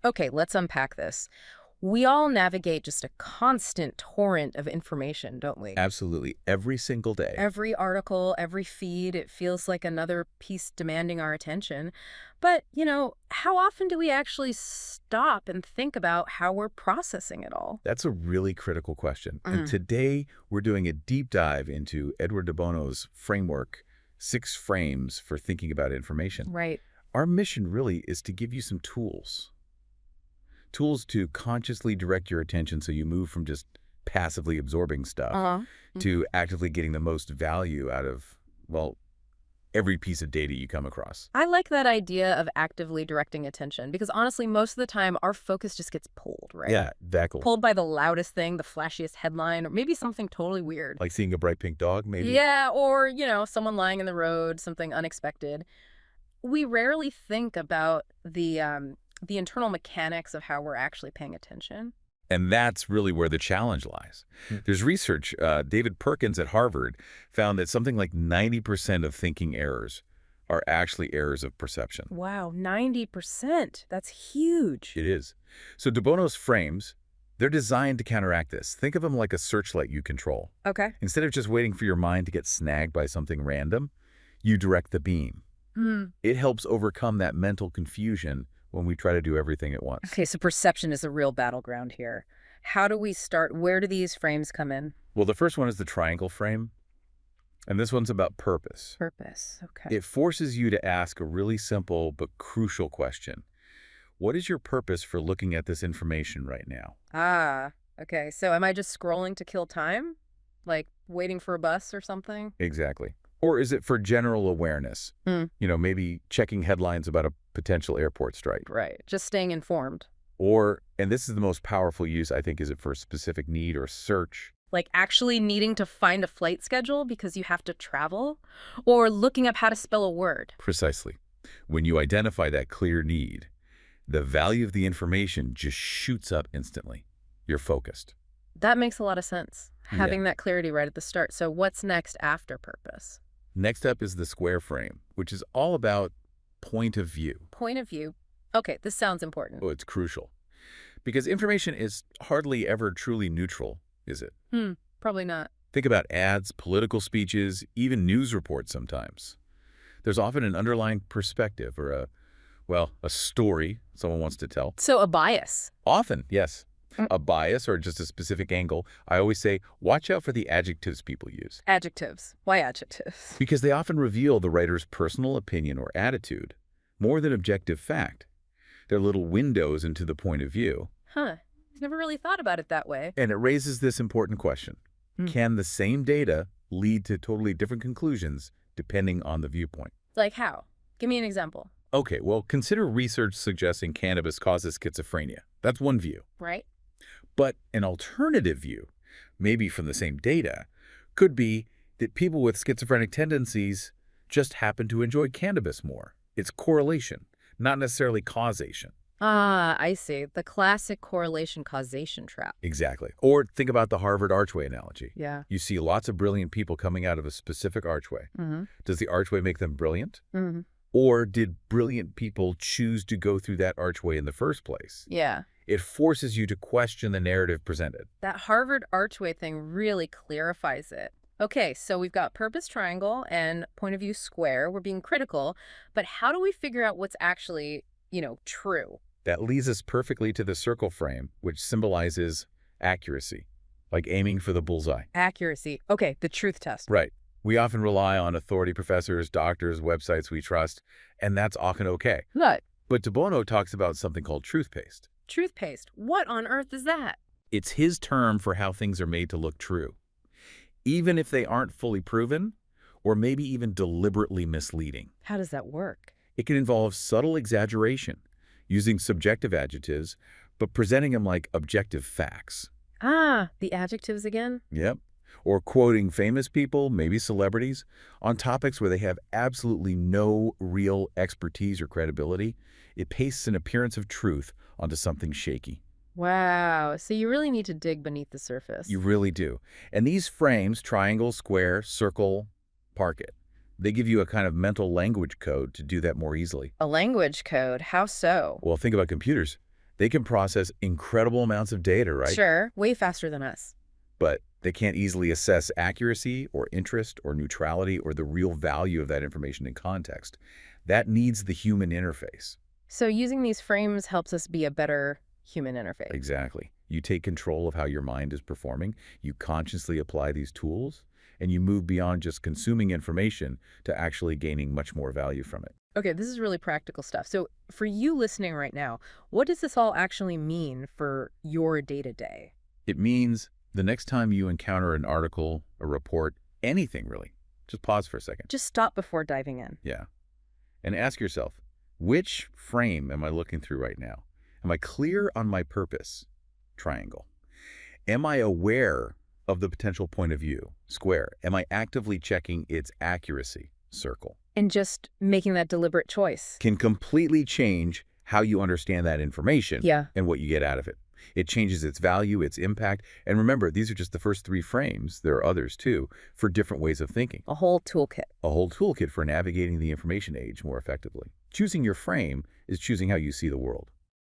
Okay, let's unpack this. We all navigate just a constant torrent of information, don't we? Absolutely. Every single day. Every article, every feed, it feels like another piece demanding our attention. But, how often do we actually stop and think about how we're processing it all? That's a really critical question. And Mm, today we're doing a deep dive into Edward de Bono's framework, 6 frames for thinking about information. right. Our mission really is to give you some tools. Tools to consciously direct your attention so you move from just passively absorbing stuff Uh-huh. to actively getting the most value out of, well, every piece of data you come across. I like that idea of actively directing attention because honestly, most of the time our focus just gets pulled, right? Yeah, exactly. Pulled by the loudest thing, the flashiest headline, or maybe something totally weird. Like seeing a bright pink dog, maybe? Yeah, or, someone lying in the road, something unexpected. We rarely think about the internal mechanics of how we're actually paying attention. And that's really where the challenge lies. There's research, David Perkins at Harvard found that something like 90% of thinking errors are actually errors of perception. Wow, 90%. That's huge. It is. So de Bono's frames, they're designed to counteract this. Think of them like a searchlight you control. Okay. Instead of just waiting for your mind to get snagged by something random, you direct the beam. Hmm. It helps overcome that mental confusion when we try to do everything at once. Okay, so perception is a real battleground here. How do we start? Where do these frames come in? Well, the first one is the triangle frame, and this one's about purpose. Purpose. Okay. It forces you to ask a really simple but crucial question. What is your purpose for looking at this information right now? Ah, okay. So am I just scrolling to kill time? Like waiting for a bus or something? Exactly. Or is it for general awareness? Hmm. Maybe checking headlines about a potential airport strike. Right. Just staying informed. Or, and this is the most powerful use, I think, is it for a specific need or search? Like actually needing to find a flight schedule because you have to travel? Or looking up how to spell a word? Precisely. When you identify that clear need, the value of the information just shoots up instantly. You're focused. That makes a lot of sense. Yeah. Having that clarity right at the start. So what's next after purpose? Next up is the square frame, which is all about point of view. Point of view. Okay, this sounds important. Oh, it's crucial. Because information is hardly ever truly neutral, is it? Probably not. Think about ads, political speeches, even news reports sometimes. There's often an underlying perspective or a story someone wants to tell. So a bias. Often, yes. Mm. A bias or just a specific angle. I always say, watch out for the adjectives people use, Adjectives. Why adjectives? because they often reveal the writer's personal opinion or attitude, more than objective fact. They're little windows into the point of view. Huh. Never really thought about it that way. And it raises this important question. Hmm. Can the same data lead to totally different conclusions depending on the viewpoint? Like how? Give me an example. Okay, well, consider research suggesting cannabis causes schizophrenia. That's one view. Right? But an alternative view, maybe from the same data, could be that people with schizophrenic tendencies just happen to enjoy cannabis more. It's correlation, not necessarily causation. Ah, I see. The classic correlation causation trap. Exactly. Or think about the Harvard archway analogy. Yeah. You see lots of brilliant people coming out of a specific archway. Mm-hmm. Does the archway make them brilliant? Mm-hmm. Or did brilliant people choose to go through that archway in the first place? Yeah. It forces you to question the narrative presented. That Harvard archway thing really clarifies it. Okay, so we've got purpose triangle and point of view square. We're being critical, but how do we figure out what's actually, true? That leads us perfectly to the circle frame, which symbolizes accuracy, like aiming for the bullseye. Accuracy. Okay, the truth test. Right. We often rely on authority professors, doctors, websites we trust, and that's often okay. What? But de Bono talks about something called truth paste. Truth paste. What on earth is that? It's his term for how things are made to look true, even if they aren't fully proven or maybe even deliberately misleading. How does that work? It can involve subtle exaggeration, using subjective adjectives, but presenting them like objective facts. Ah, the adjectives again? Yep. Or quoting famous people, maybe celebrities, on topics where they have absolutely no real expertise or credibility. It pastes an appearance of truth onto something shaky. Wow. So you really need to dig beneath the surface. You really do. And these frames, triangle, square, circle, park it. They give you a kind of mental language code to do that more easily. A language code. How so? Well, think about computers. They can process incredible amounts of data, right? Sure, way faster than us. But they can't easily assess accuracy or interest or neutrality or the real value of that information in context. That needs the human interface. So using these frames helps us be a better human interface. Exactly. You take control of how your mind is performing, you consciously apply these tools, and you move beyond just consuming information to actually gaining much more value from it. Okay, this is really practical stuff. So for you listening right now, what does this all actually mean for your day-to-day? It means the next time you encounter an article, a report, anything really, just pause for a second. Just stop before diving in. Yeah. And ask yourself, which frame am I looking through right now? Am I clear on my purpose? Triangle. Am I aware of the potential point of view? Square. Am I actively checking its accuracy? Circle. And just making that deliberate choice. Can completely change how you understand that information Yeah. and what you get out of it. It changes its value, its impact. And remember, these are just the first 3 frames. There are others too, for different ways of thinking. A whole toolkit. A whole toolkit for navigating the information age more effectively. Choosing your frame is choosing how you see the world.